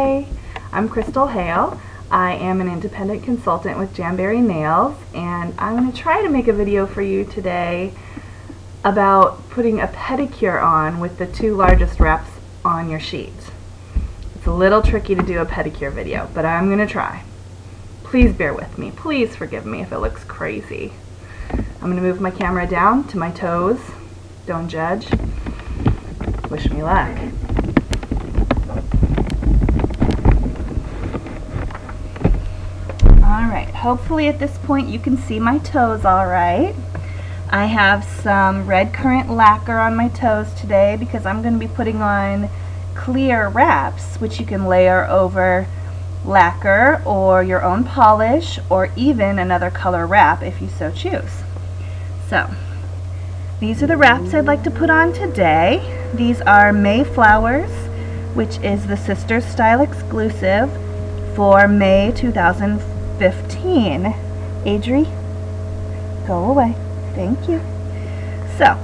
Hi, I'm Crystal Hale. I am an independent consultant with Jamberry Nails, and I'm going to try to make a video for you today about putting a pedicure on with the two largest wraps on your sheet. It's a little tricky to do a pedicure video, but I'm going to try. Please bear with me. Please forgive me if it looks crazy. I'm going to move my camera down to my toes. Don't judge. Wish me luck. Alright, hopefully at this point you can see my toes alright. I have some red currant lacquer on my toes today because I'm going to be putting on clear wraps, which you can layer over lacquer or your own polish or even another color wrap if you so choose. So, these are the wraps I'd like to put on today. These are Mayflowers, which is the Sisters Style exclusive for May 2015. Adri, go away. Thank you. So,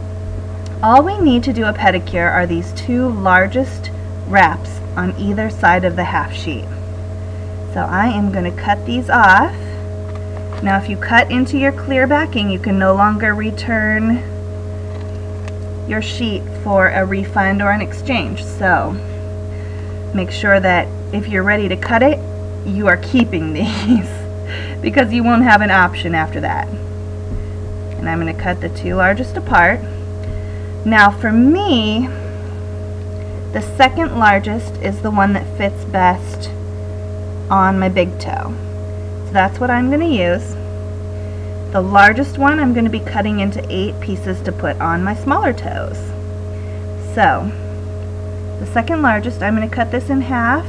all we need to do a pedicure are these two largest wraps on either side of the half sheet. So I am going to cut these off. Now if you cut into your clear backing, you can no longer return your sheet for a refund or an exchange. So make sure that if you're ready to cut it, you are keeping these because you won't have an option after that. And I'm going to cut the two largest apart. Now for me, the second largest is the one that fits best on my big toe. So that's what I'm going to use. The largest one I'm going to be cutting into 8 pieces to put on my smaller toes. So the second largest, I'm going to cut this in half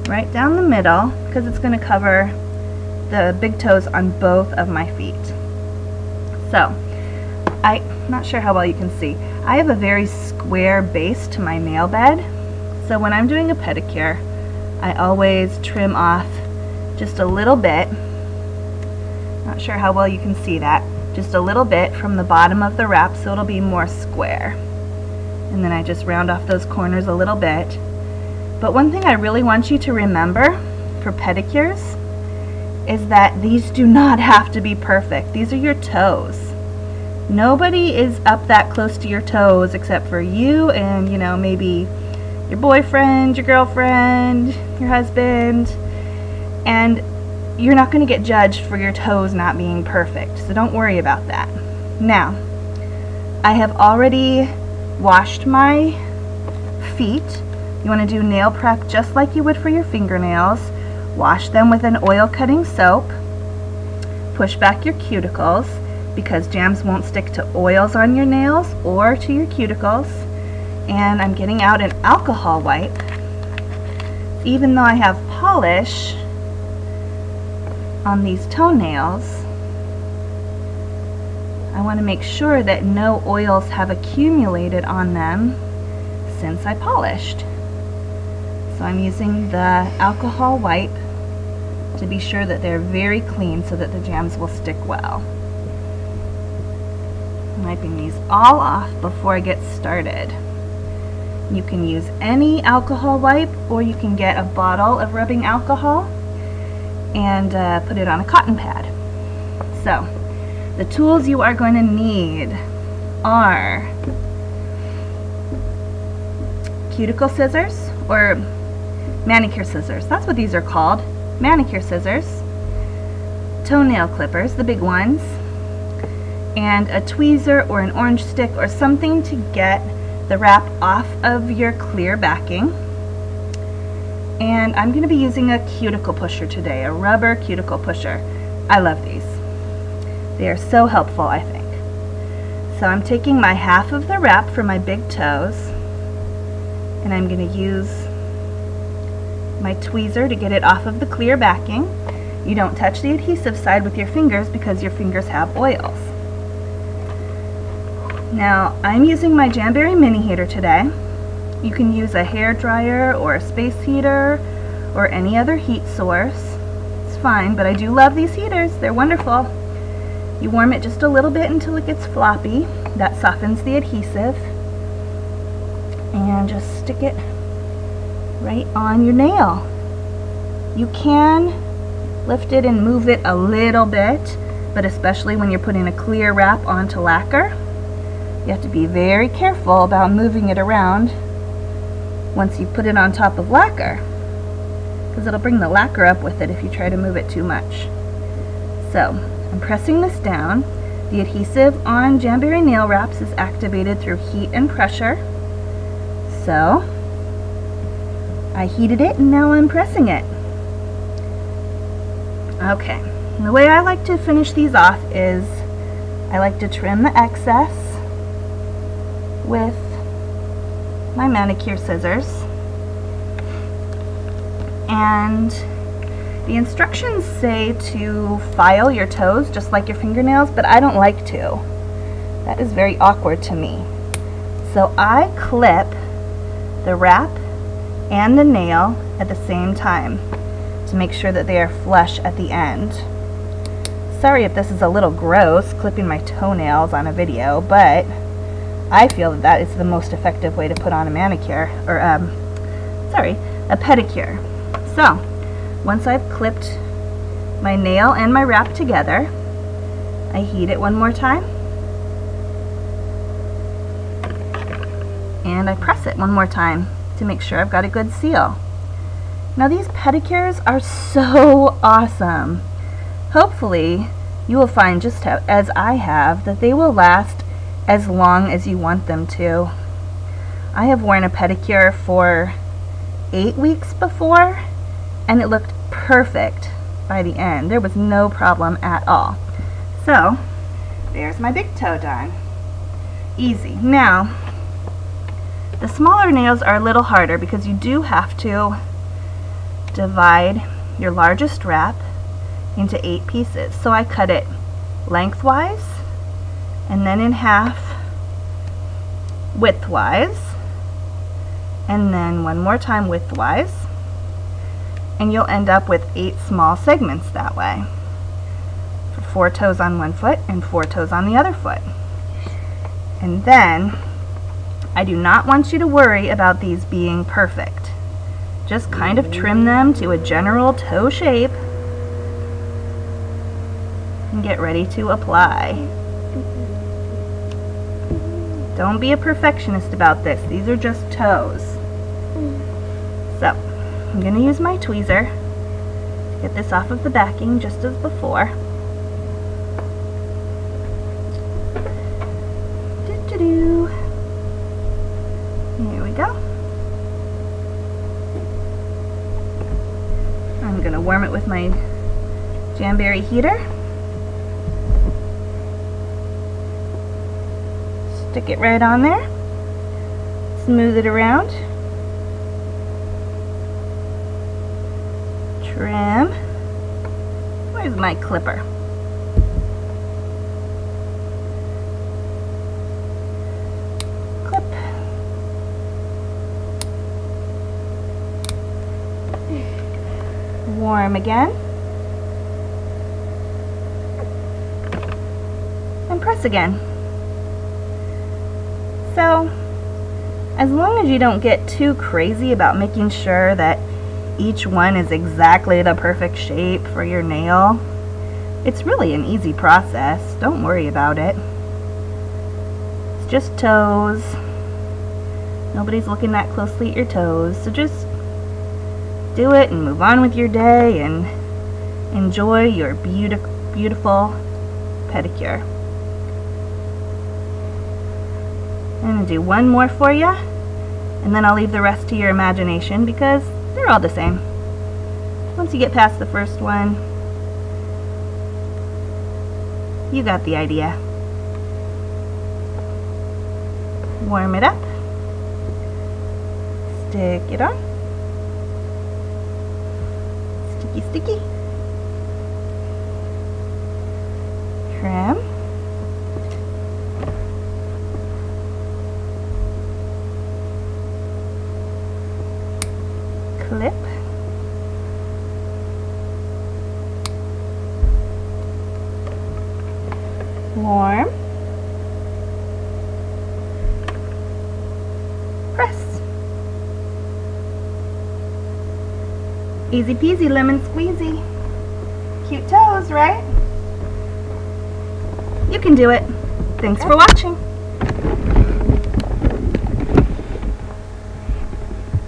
right down the middle because it's going to cover the big toes on both of my feet. So I'm not sure how well you can see. I have a very square base to my nail bed, so when I'm doing a pedicure I always trim off just a little bit. Not sure how well you can see that. Just a little bit from the bottom of the wrap so it'll be more square. And then I just round off those corners a little bit. But one thing I really want you to remember for pedicures is that these do not have to be perfect. These are your toes. Nobody is up that close to your toes except for you and, you know, maybe your boyfriend, your girlfriend, your husband, and you're not going to get judged for your toes not being perfect, so don't worry about that. Now, I have already washed my feet. You want to do nail prep just like you would for your fingernails. Wash them with an oil cutting soap. Push back your cuticles because jams won't stick to oils on your nails or to your cuticles. And I'm getting out an alcohol wipe. Even though I have polish on these toenails, I want to make sure that no oils have accumulated on them since I polished. So I'm using the alcohol wipe to be sure that they're very clean so that the jams will stick well. I'm wiping these all off before I get started. You can use any alcohol wipe or you can get a bottle of rubbing alcohol and put it on a cotton pad. So the tools you are going to need are cuticle scissors or manicure scissors. That's what these are called. Manicure scissors, toenail clippers, the big ones, and a tweezer or an orange stick or something to get the wrap off of your clear backing. And I'm going to be using a cuticle pusher today, a rubber cuticle pusher. I love these. They are so helpful, I think. So I'm taking my half of the wrap for my big toes and I'm going to use my tweezer to get it off of the clear backing. You don't touch the adhesive side with your fingers because your fingers have oils. Now I'm using my Jamberry mini heater today. You can use a hair dryer or a space heater or any other heat source. It's fine, but I do love these heaters. They're wonderful. You warm it just a little bit until it gets floppy. That softens the adhesive. And just stick it right on your nail. You can lift it and move it a little bit, but especially when you're putting a clear wrap onto lacquer, you have to be very careful about moving it around once you put it on top of lacquer, because it'll bring the lacquer up with it if you try to move it too much. So I'm pressing this down. The adhesive on Jamberry nail wraps is activated through heat and pressure. So I heated it and now I'm pressing it. Okay, and the way I like to finish these off is I like to trim the excess with my manicure scissors. And the instructions say to file your toes just like your fingernails, but I don't like to. That is very awkward to me. So I clip the wrap and the nail at the same time to make sure that they are flush at the end. Sorry if this is a little gross, clipping my toenails on a video, but I feel that that is the most effective way to put on a manicure, or a pedicure. So, once I've clipped my nail and my wrap together, I heat it one more time, and I press it one more time to make sure I've got a good seal. Now these pedicures are so awesome. Hopefully you will find, just as I have, that they will last as long as you want them to. I have worn a pedicure for 8 weeks before, and it looked perfect by the end. There was no problem at all. So there's my big toe done. Easy. Now the smaller nails are a little harder because you do have to divide your largest wrap into 8 pieces. So I cut it lengthwise and then in half widthwise, and then one more time widthwise, and you'll end up with 8 small segments that way, for 4 toes on one foot and 4 toes on the other foot. And then I do not want you to worry about these being perfect. Just kind of trim them to a general toe shape and get ready to apply. Don't be a perfectionist about this. These are just toes. So I'm going to use my tweezer to get this off of the backing just as before. Doo-doo-doo. Here we go. I'm going to warm it with my Jamberry heater. Stick it right on there. Smooth it around. Trim. Where's my clipper? Clip. Warm again. And press again. So, as long as you don't get too crazy about making sure that each one is exactly the perfect shape for your nail, it's really an easy process. Don't worry about it. It's just toes. Nobody's looking that closely at your toes, so just do it and move on with your day and enjoy your beautiful pedicure. I'm going to do one more for you, and then I'll leave the rest to your imagination because they're all the same. Once you get past the first one, you got the idea. Warm it up. Stick it on. Sticky, sticky. Trim. Clip. Warm. Press. Easy peasy lemon squeezy. Cute toes, right? You can do it. Thanks for watching.